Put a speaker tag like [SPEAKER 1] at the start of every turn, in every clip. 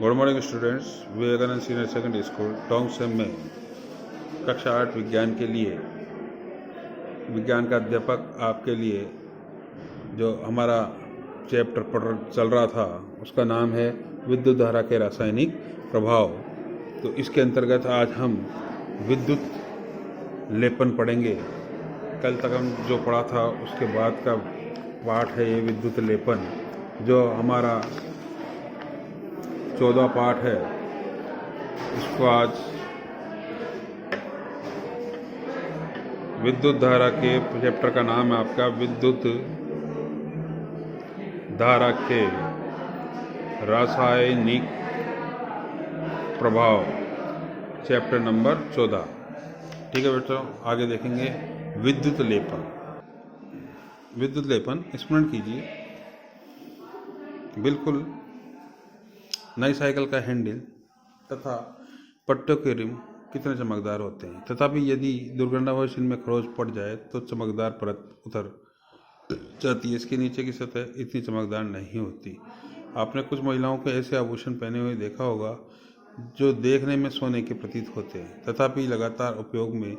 [SPEAKER 1] Good morning students. Vivekananda senior secondary school Tongsem में कक्षा 8 विज्ञान के लिए विज्ञान का अध्यापक आपके लिए जो हमारा चैप्टर पढ़ चल रहा था उसका नाम है विद्युत धारा के रासायनिक प्रभाव। तो इसके अंतर्गत आज हम विद्युत लेपन पढ़ेंगे। कल तक हम जो पढ़ा था उसके बाद का पाठ है ये विद्युत लेपन, जो हमारा 14 पाठ है। इसको आज विद्युत धारा के चैप्टर का नाम है आपका विद्युत धारा के रासायनिक प्रभाव, चैप्टर नंबर 14। ठीक है बेटो, आगे देखेंगे विद्युत लेपन। विद्युत लेपन स्मरण कीजिए, बिल्कुल नई साइकिल का हैंडल तथा पट्टों के रिम कितने चमकदार होते हैं, तथापि यदि दुर्घटनावश इनमें खरोंच पड़ जाए तो चमकदार परत उतर जाती है। इसके नीचे की सतह इतनी चमकदार नहीं होती। आपने कुछ महिलाओं के ऐसे आभूषण पहने हुए देखा होगा जो देखने में सोने के प्रतीत होते हैं, तथापि लगातार उपयोग में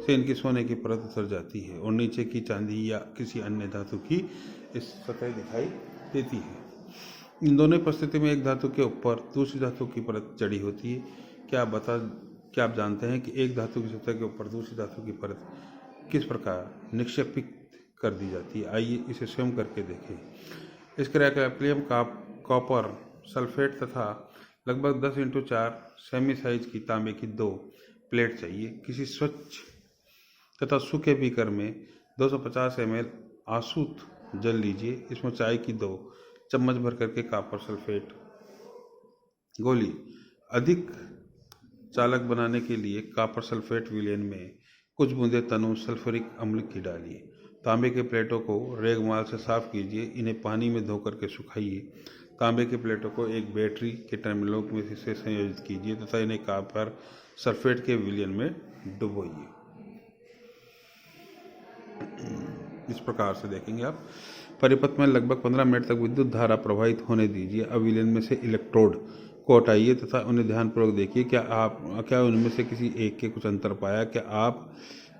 [SPEAKER 1] से इनकी सोने की परत उतर जाती है और नीचे की चांदी या किसी अन्य धातु की इस सतह दिखाई देती है। इन दोनों परिस्थिति में एक धातु के ऊपर दूसरी धातु की परत चढ़ी होती है। क्या आप जानते हैं कि एक धातु की सतह के ऊपर दूसरी धातु की परत किस प्रकार निक्षेपित कर दी जाती है? आइए इसे स्वयं करके देखें। इस क्रियाकलाप कॉपर सल्फेट तथा लगभग 10x4 सेमी साइज की तांबे की 2 प्लेट चाहिए। किसी स्वच्छ तथा सूखे बीकर में 250 ml आसूत जल लीजिए। इसमें चाय की 2 चम्मच भर करके कॉपर सल्फेट घोलिए। अधिक चालक बनाने के लिए कॉपर सल्फेट विलयन में कुछ बूंदे तनु सल्फ्यूरिक अम्ल की डालिए। तांबे के प्लेटों को रेगमाल से साफ कीजिए। इन्हें पानी में धो करके सुखाइए। तांबे के प्लेटों को एक बैटरी के टर्मिनलों में से संयोजित कीजिए तथा इन्हें कॉपर सल्फेट के विलयन में डुबोइए। इस प्रकार से देखेंगे आप। परिपथ में लगभग 15 मिनट तक विद्युत धारा प्रवाहित होने दीजिए। अब विलयन में से इलेक्ट्रोड को हटाइए तथा उन्हें ध्यानपूर्वक देखिए। क्या उनमें से किसी एक के कुछ अंतर पाया? क्या आप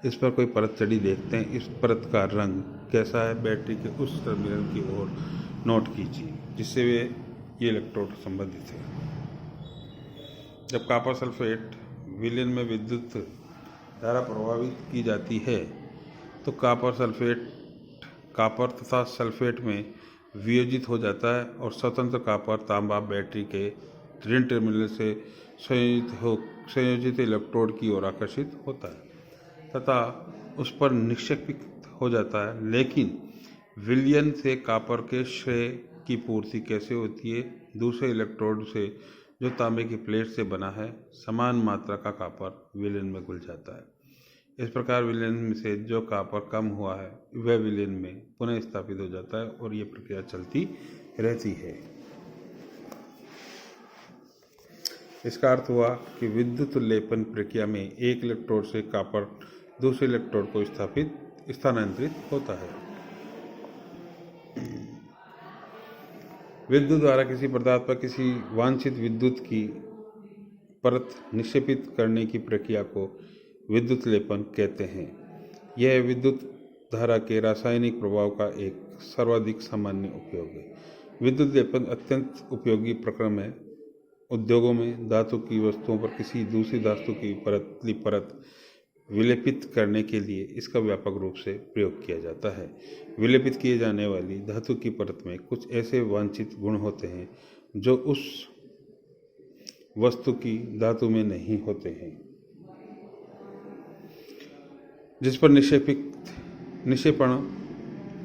[SPEAKER 1] इस पर कोई परत चढ़ी देखते हैं? इस परत का रंग कैसा है? बैटरी के उस टर्मिनल की ओर नोट कीजिए जिससे ये इलेक्ट्रोड संबंधित है। जब कॉपर सल्फेट विलयन में विद्युत धारा प्रभावित की जाती है तो कॉपर तथा सल्फेट में वियोजित हो जाता है और स्वतंत्र कॉपर तांबा बैटरी के ऋण टर्मिनल से संयोजित इलेक्ट्रोड की ओर आकर्षित होता है तथा उस पर निक्षेपित हो जाता है। लेकिन विलयन से कॉपर के श्रेय की पूर्ति कैसे होती है? दूसरे इलेक्ट्रोड से जो तांबे की प्लेट से बना है, समान मात्रा का कॉपर विलयन में घुल जाता है। इस प्रकार विलयन में से जो कॉपर कम हुआ है वह विलयन में पुनः स्थापित हो जाता है और ये प्रक्रिया चलती रहती है। इसका अर्थ हुआ कि विद्युत लेपन प्रक्रिया में एक इलेक्ट्रोड से कॉपर दूसरे इलेक्ट्रोड को स्थानांतरित होता है। विद्युत द्वारा किसी पदार्थ पर किसी वांछित विद्युत की परत निक्षेपित करने की प्रक्रिया को विद्युत लेपन कहते हैं। यह विद्युत धारा के रासायनिक प्रभाव का एक सर्वाधिक सामान्य उपयोग है। विद्युत लेपन अत्यंत उपयोगी प्रक्रम है। उद्योगों में धातु की वस्तुओं पर किसी दूसरी धातु की परत विलेपित करने के लिए इसका व्यापक रूप से प्रयोग किया जाता है। विलेपित किए जाने वाली धातु की परत में कुछ ऐसे वांछित गुण होते हैं जो उस वस्तु की धातु में नहीं होते हैं जिस पर निक्षेपण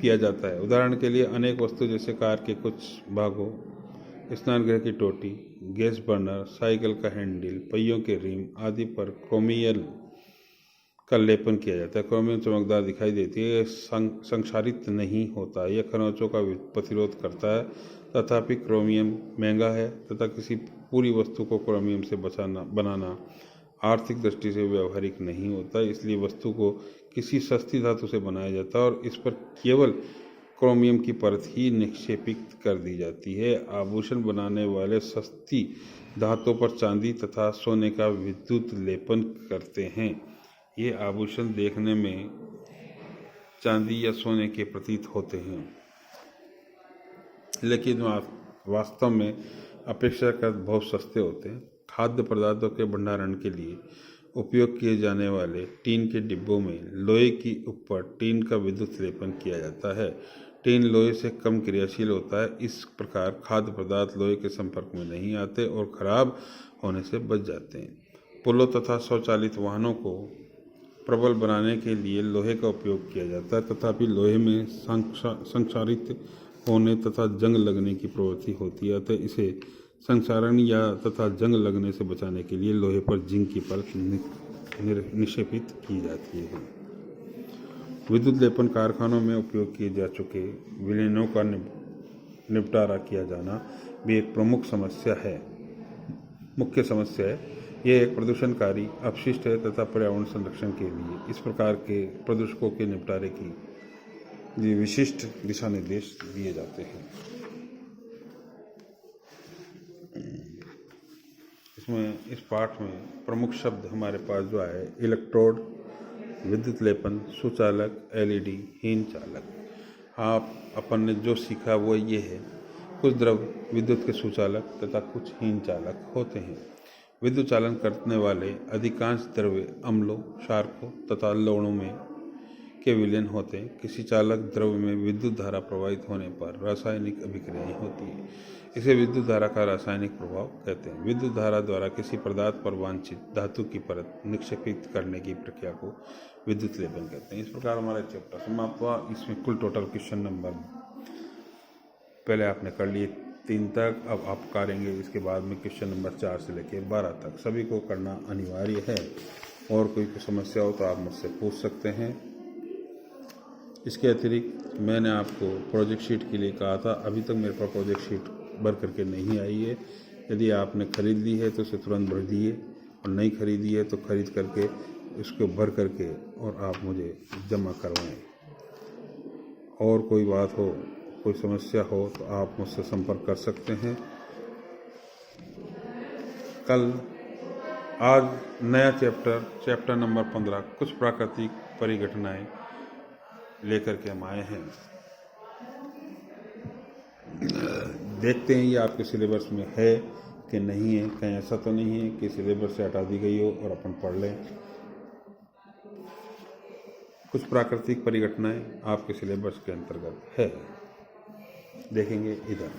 [SPEAKER 1] किया जाता है। उदाहरण के लिए अनेक वस्तु जैसे कार के कुछ भागों, स्नानगृह की टोटी, गैस बर्नर, साइकिल का हैंडल, पहियों के रिम आदि पर क्रोमियम का लेपन किया जाता है। क्रोमियम चमकदार दिखाई देती है, संक्षारित नहीं होता, यह खरोंचों का प्रतिरोध करता है। तथापि क्रोमियम महंगा है तथा किसी पूरी वस्तु को क्रोमियम से बनाना आर्थिक दृष्टि से व्यवहारिक नहीं होता। इसलिए वस्तु को किसी सस्ती धातु से बनाया जाता है और इस पर केवल क्रोमियम की परत ही निक्षेपित कर दी जाती है। आभूषण बनाने वाले सस्ती धातुओं पर चांदी तथा सोने का विद्युत लेपन करते हैं। ये आभूषण देखने में चांदी या सोने के प्रतीत होते हैं, लेकिन वास्तव में अपेक्षाकृत बहुत सस्ते होते हैं। खाद्य पदार्थों के भंडारण के लिए उपयोग किए जाने वाले टीन के डिब्बों में लोहे की ऊपर टीन का विद्युत लेपन किया जाता है। टीन लोहे से कम क्रियाशील होता है, इस प्रकार खाद्य पदार्थ लोहे के संपर्क में नहीं आते और खराब होने से बच जाते हैं। पुलों तथा स्वचालित वाहनों को प्रबल बनाने के लिए लोहे का उपयोग किया जाता है, तथापि लोहे में संक्षारित होने तथा जंग लगने की प्रवृत्ति होती है, अतः इसे संक्षारण या तथा जंग लगने से बचाने के लिए लोहे पर जिंक की परत निक्षेपित की जाती है। विद्युत लेपन कारखानों में उपयोग किए जा चुके विलीनों का निपटारा किया जाना भी एक मुख्य समस्या है। यह एक प्रदूषणकारी अपशिष्ट है तथा पर्यावरण संरक्षण के लिए इस प्रकार के प्रदूषकों के निपटारे की लिए विशिष्ट दिशा निर्देश दिए जाते हैं। इसमें इस पाठ में प्रमुख शब्द हमारे पास जो आए इलेक्ट्रोड, विद्युत लेपन, सुचालक, एलईडी, हीन चालक। आप अपन ने जो सीखा वो ये है, कुछ द्रव विद्युत के सुचालक तथा कुछ हीन चालक होते हैं। विद्युत चालन करने वाले अधिकांश द्रव्य अम्लों, क्षारकों तथा लवणों में के विलयन होते हैं। किसी चालक द्रव्य में विद्युत धारा प्रवाहित होने पर रासायनिक अभिक्रियाएं होती है, इसे विद्युत धारा का रासायनिक प्रभाव कहते हैं। विद्युत धारा द्वारा किसी पदार्थ पर वांछित धातु की परत निक्षेपित करने की प्रक्रिया को विद्युत लेपन कहते हैं। इस प्रकार हमारा चैप्टर समाप्त हुआ। इसमें कुल टोटल क्वेश्चन नंबर पहले आपने कर लिए 3 तक, अब आप करेंगे इसके बाद में क्वेश्चन नंबर 4 से लेकर 12 तक। सभी को करना अनिवार्य है और कोई समस्या हो तो आप मुझसे पूछ सकते हैं। इसके अतिरिक्त मैंने आपको प्रोजेक्ट शीट के लिए कहा था, अभी तक मेरे पास प्रोजेक्ट शीट भर करके नहीं आई है। यदि आपने ख़रीद ली है तो उसे तुरंत भर दिए, और नहीं खरीदी है तो ख़रीद करके इसको भर करके और आप मुझे जमा करवाएं। और कोई बात हो, कोई समस्या हो तो आप मुझसे संपर्क कर सकते हैं। आज नया चैप्टर नंबर 15 कुछ प्राकृतिक परिघटनाएं लेकर के हम आए हैं। देखते हैं ये आपके सिलेबस में है कि नहीं है। कहीं ऐसा तो नहीं है कि सिलेबस से हटा दी गई हो और अपन पढ़ लें। कुछ प्राकृतिक परिघटनाएं आपके सिलेबस के अंतर्गत है, देखेंगे इधर।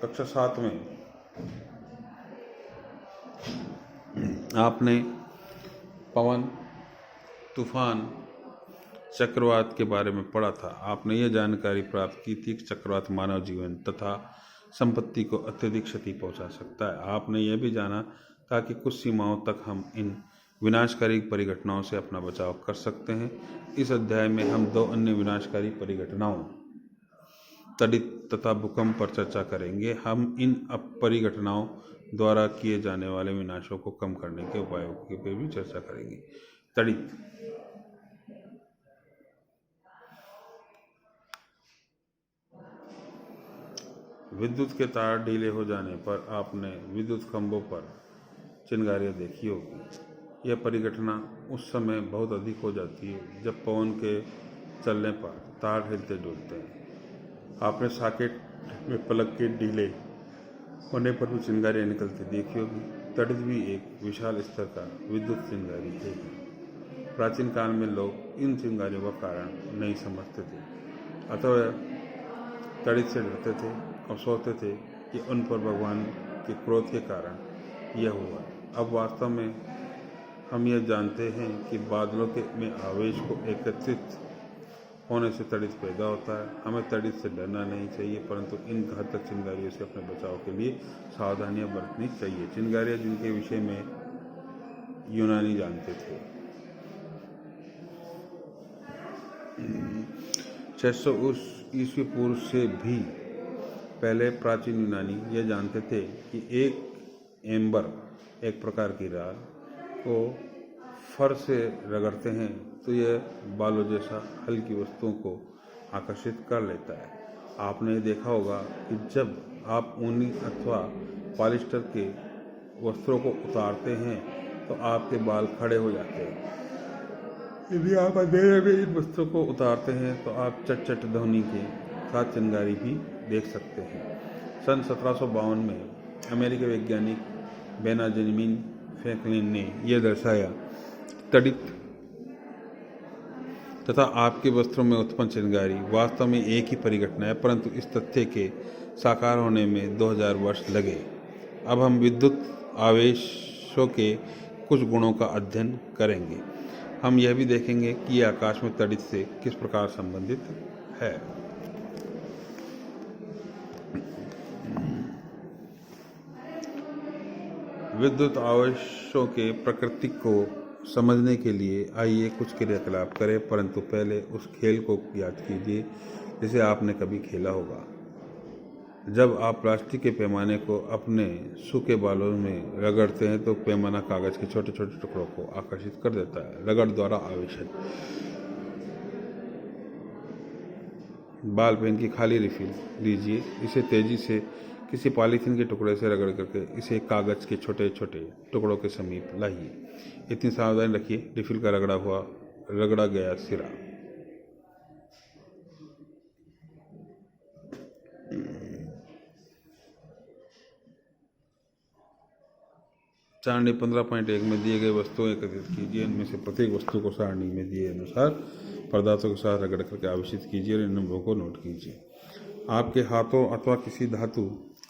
[SPEAKER 1] कक्षा 7 में आपने पवन, तूफान, चक्रवात के बारे में पढ़ा था। आपने यह जानकारी प्राप्त की थी कि चक्रवात मानव जीवन तथा संपत्ति को अत्यधिक क्षति पहुंचा सकता है। आपने यह भी जाना था कि कुछ सीमाओं तक हम इन विनाशकारी परिघटनाओं से अपना बचाव कर सकते हैं। इस अध्याय में हम 2 अन्य विनाशकारी परिघटनाओं, तड़ित तथा भूकंप पर चर्चा करेंगे। हम इन परिघटनाओं द्वारा किए जाने वाले विनाशों को कम करने के उपायों के पर भी चर्चा करेंगे। तड़ित विद्युत के तार ढीले हो जाने पर आपने विद्युत खंभों पर चिंगारियां देखी होगी। यह परिघटना उस समय बहुत अधिक हो जाती है जब पवन के चलने पर तार हिलते डुलते हैं। आपने सॉकेट में प्लग के ढीले होने पर भी चिंगारियां निकलती देखी होगी। तड़ित भी एक विशाल स्तर का विद्युत चिंगारी है। प्राचीन काल में लोग इन चिंगारियों का कारण नहीं समझते थे, अतः तड़ित से डरते थे और सोचते थे कि उन पर भगवान के क्रोध के कारण यह हुआ। अब वास्तव में हम यह जानते हैं कि बादलों में आवेश को एकत्रित होने से तड़ित पैदा होता है। हमें तड़ित से डरना नहीं चाहिए, परंतु इन घातक चिंगारियों से अपने बचाव के लिए सावधानियां बरतनी चाहिए। चिंगारियां जिनके विषय में यूनानी जानते थे। 600 ईस्वी पूर्व से भी पहले प्राचीन यूनानी यह जानते थे कि एक एम्बर एक प्रकार की राल को फर से रगड़ते हैं तो यह बालों जैसा हल्की वस्तुओं को आकर्षित कर लेता है। आपने देखा होगा कि जब आप ऊनी अथवा पॉलिस्टर के वस्त्रों को उतारते हैं तो आपके बाल खड़े हो जाते हैं। यदि आप अंधेरे में इन वस्त्रों को उतारते हैं तो आप चट चट ध्वनि के साथ चिंगारी भी देख सकते हैं। सन 1752 में अमेरिकी वैज्ञानिक बेंजामिन फ्रैंकलिन ने यह दर्शाया तड़ित तथा आपके वस्त्रों में उत्पन्न चिंगारी वास्तव में एक ही परिघटना है, परंतु इस तथ्य के साकार होने में 2000 वर्ष लगे। अब हम विद्युत आवेशों के कुछ गुणों का अध्ययन करेंगे। हम यह भी देखेंगे कि यह आकाश में तड़ित से किस प्रकार संबंधित है। विद्युत आवेशों के प्रकृति को समझने के लिए आइए कुछ क्रियाकलाप करें, परंतु पहले उस खेल को याद कीजिए जिसे आपने कभी खेला होगा। जब आप प्लास्टिक के पैमाने को अपने सूखे बालों में रगड़ते हैं तो पैमाना कागज के छोटे छोटे टुकड़ों को आकर्षित कर देता है। रगड़ द्वारा आवेशन। बाल पेन की खाली रिफिल लीजिए, इसे तेजी से किसी पॉलीथीन के टुकड़े से रगड़ करके इसे कागज के छोटे छोटे टुकड़ों के समीप लाइए। इतनी सावधानी रखिए रिफिल का रगड़ा गया सिरा सारणी 15.1 में दिए गए वस्तुओं एकत्रित कीजिए। इनमें से प्रत्येक वस्तु को सारणी में दिए अनुसार पदार्थों के साथ रगड़ करके आवेशित कीजिए और इन नंबरों को नोट कीजिए। आपके हाथों अथवा किसी धातु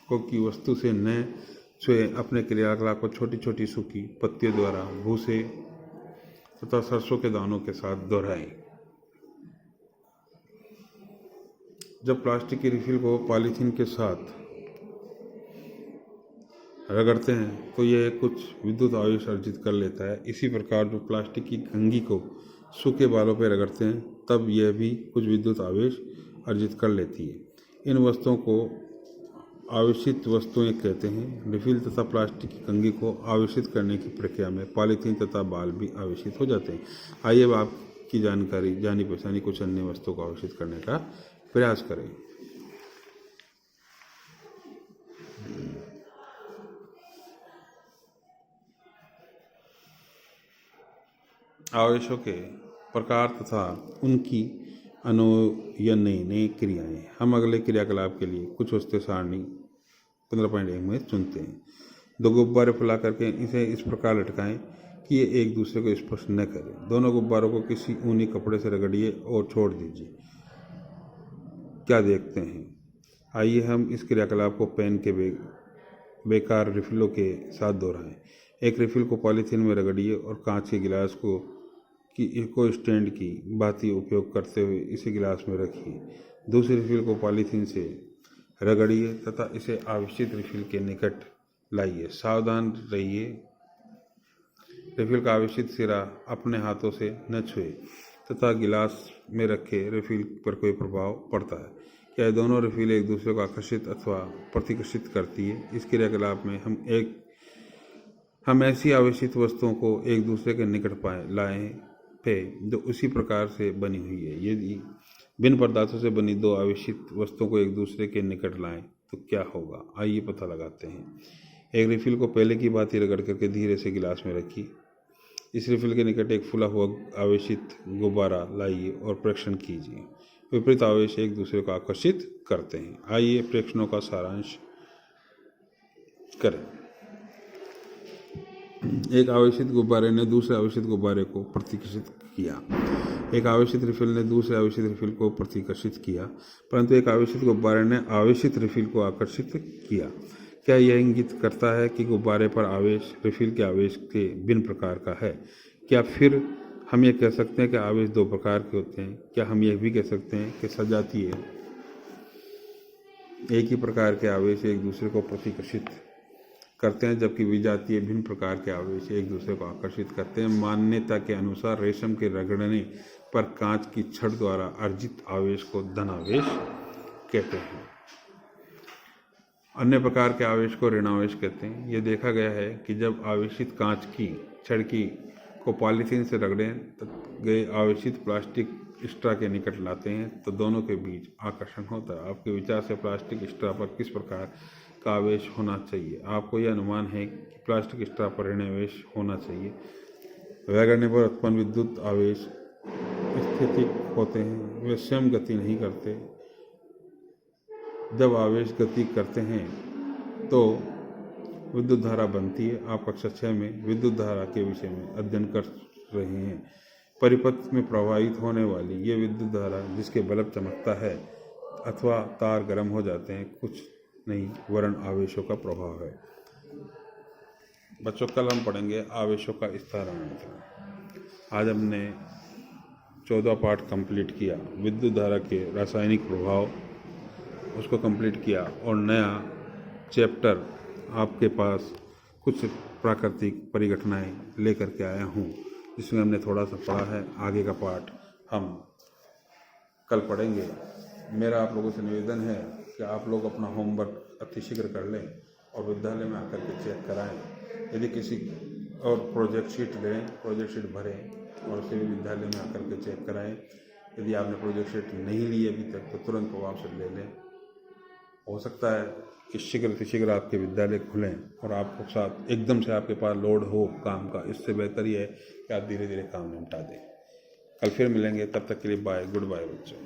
[SPEAKER 1] को की वस्तु से न छुए अपने क्रियाकलाप को छोटी छोटी सूखी पत्तियों द्वारा भूसे तथा सरसों के दानों के साथ दोहराएं। जब प्लास्टिक की रिफिल को पॉलीथीन के साथ रगड़ते हैं तो यह कुछ विद्युत आवेश अर्जित कर लेता है। इसी प्रकार जो प्लास्टिक की कंघी को सूखे बालों पर रगड़ते हैं तब यह भी कुछ विद्युत आवेश अर्जित कर लेती है। इन वस्तुओं को आवेशित वस्तुएं कहते हैं। रिफिल तथा प्लास्टिक की कंघी को आवेशित करने की प्रक्रिया में पॉलीथीन तथा बाल भी आवेशित हो जाते हैं। आइए अब आपकी जानकारी जानी पहचानी कुछ अन्य वस्तुओं को आवेशित करने का प्रयास करें। आवेशों के प्रकार तथा उनकी अनुयननीय क्रियाएं। हम अगले क्रियाकलाप के लिए कुछ वस्तुएं सारणी 15.1 में चुनते हैं। दो गुब्बारे फैला करके इसे इस प्रकार लटकाएं कि ये एक दूसरे को स्पर्श न करें। दोनों गुब्बारों को किसी ऊनी कपड़े से रगड़िए और छोड़ दीजिए। क्या देखते हैं? आइए हम इस क्रियाकलाप को पेन के बेकार रिफिलों के साथ दोहराएं। एक रिफिल को पॉलीथीन में रगड़िए और कांच के गिलास को स्टैंड की भांति उपयोग करते हुए इसे गिलास में रखिए। दूसरी रिफिल को पॉलीथीन से रगड़िए तथा इसे आवेशित रिफिल के निकट लाइए। सावधान रहिए रिफिल का आवेशित सिरा अपने हाथों से न छुए तथा गिलास में रखे रिफिल पर कोई प्रभाव पड़ता है। क्या ये दोनों रिफिल एक दूसरे को आकर्षित अथवा प्रतिकर्षित करती है? इस क्रियाकलाप में हम ऐसी आवेशित वस्तुओं को एक दूसरे के निकट लाएं जो उसी प्रकार से बनी हुई है। यदि भिन्न पदार्थों से बनी दो आवेशित वस्तुओं को एक दूसरे के निकट लाएं तो क्या होगा? आइए पता लगाते हैं। एक रिफिल को पहले की भांति रगड़ करके धीरे से गिलास में रखिए। इस रिफिल के निकट एक फूला हुआ आवेशित गुब्बारा लाइए और प्रेक्षण कीजिए। विपरीत आवेश एक दूसरे को आकर्षित करते हैं। आइए प्रेक्षणों का सारांश करें। एक आवेशित गुब्बारे ने दूसरे आवेशित गुब्बारे को प्रतिकर्षित किया। एक आवेशित रिफिल ने दूसरे आवेशित रिफिल को प्रतिकर्षित किया, परंतु एक आवेशित गुब्बारे ने आवेशित रिफिल को आकर्षित किया। क्या यह इंगित करता है कि गुब्बारे पर आवेश रिफिल के आवेश के भिन्न प्रकार का है? क्या फिर हम ये कह सकते हैं कि आवेश दो प्रकार के होते हैं? क्या हम यह भी कह सकते हैं कि सजातीय एक ही प्रकार के आवेश एक दूसरे को प्रतिकर्षित करते हैं, जबकि विजातीय भिन्न प्रकार के आवेश एक दूसरे को आकर्षित करते हैं? मान्यता के अनुसार रेशम के रगड़ने पर कांच की छड़ द्वारा अर्जित आवेश को धनावेश कहते हैं। अन्य प्रकार के आवेश को ऋणावेश कहते हैं। यह देखा गया है कि जब आवेशित कांच की छड़की को पॉलीथीन से रगड़े गए आवेशित प्लास्टिक स्ट्रा के निकट लाते हैं तो दोनों के बीच आकर्षण होता है। आपके विचार से प्लास्टिक स्ट्रा पर किस प्रकार का आवेश होना चाहिए? आपको यह अनुमान है कि प्लास्टिक स्ट्रा पर ऋणावेश होना चाहिए। रगड़ने पर उत्पन्न विद्युत आवेश स्थितिक होते हैं, वे स्वयं गति नहीं करते। जब आवेश गति करते हैं तो विद्युत धारा बनती है। आप कक्षा 6 में विद्युत धारा के विषय में अध्ययन कर रहे हैं। परिपथ में प्रवाहित होने वाली ये विद्युत धारा जिसके बल्ब चमकता है अथवा तार गर्म हो जाते हैं कुछ नहीं वरन आवेशों का प्रभाव है। बच्चों, कल हम पढ़ेंगे आवेशों का स्थानांतरण। आज हमने 14 पाठ कंप्लीट किया, विद्युत धारा के रासायनिक प्रभाव उसको कंप्लीट किया और नया चैप्टर आपके पास कुछ प्राकृतिक परिघटनाएं लेकर के आया हूँ जिसमें हमने थोड़ा सा पढ़ा है। आगे का पाठ हम कल पढ़ेंगे। मेरा आप लोगों से निवेदन है कि आप लोग अपना होमवर्क अतिशीघ्र कर लें और विद्यालय में आकर के चेक कराएं। यदि किसी और प्रोजेक्ट शीट लें, प्रोजेक्ट शीट भरें और उसे भी विद्यालय में आकर के चेक कराएं। यदि आपने प्रोजेक्ट शीट नहीं ली अभी तक तो तुरंत प्रभाव से ले लें। हो सकता है कि शीघ्र से शीघ्र आपके विद्यालय खुलें और आपको साथ एकदम से आपके पास लोड हो काम का। इससे बेहतर ये है कि आप धीरे धीरे काम निपटा दें। कल फिर मिलेंगे, तब तक के लिए बाय, गुड बाय बच्चों।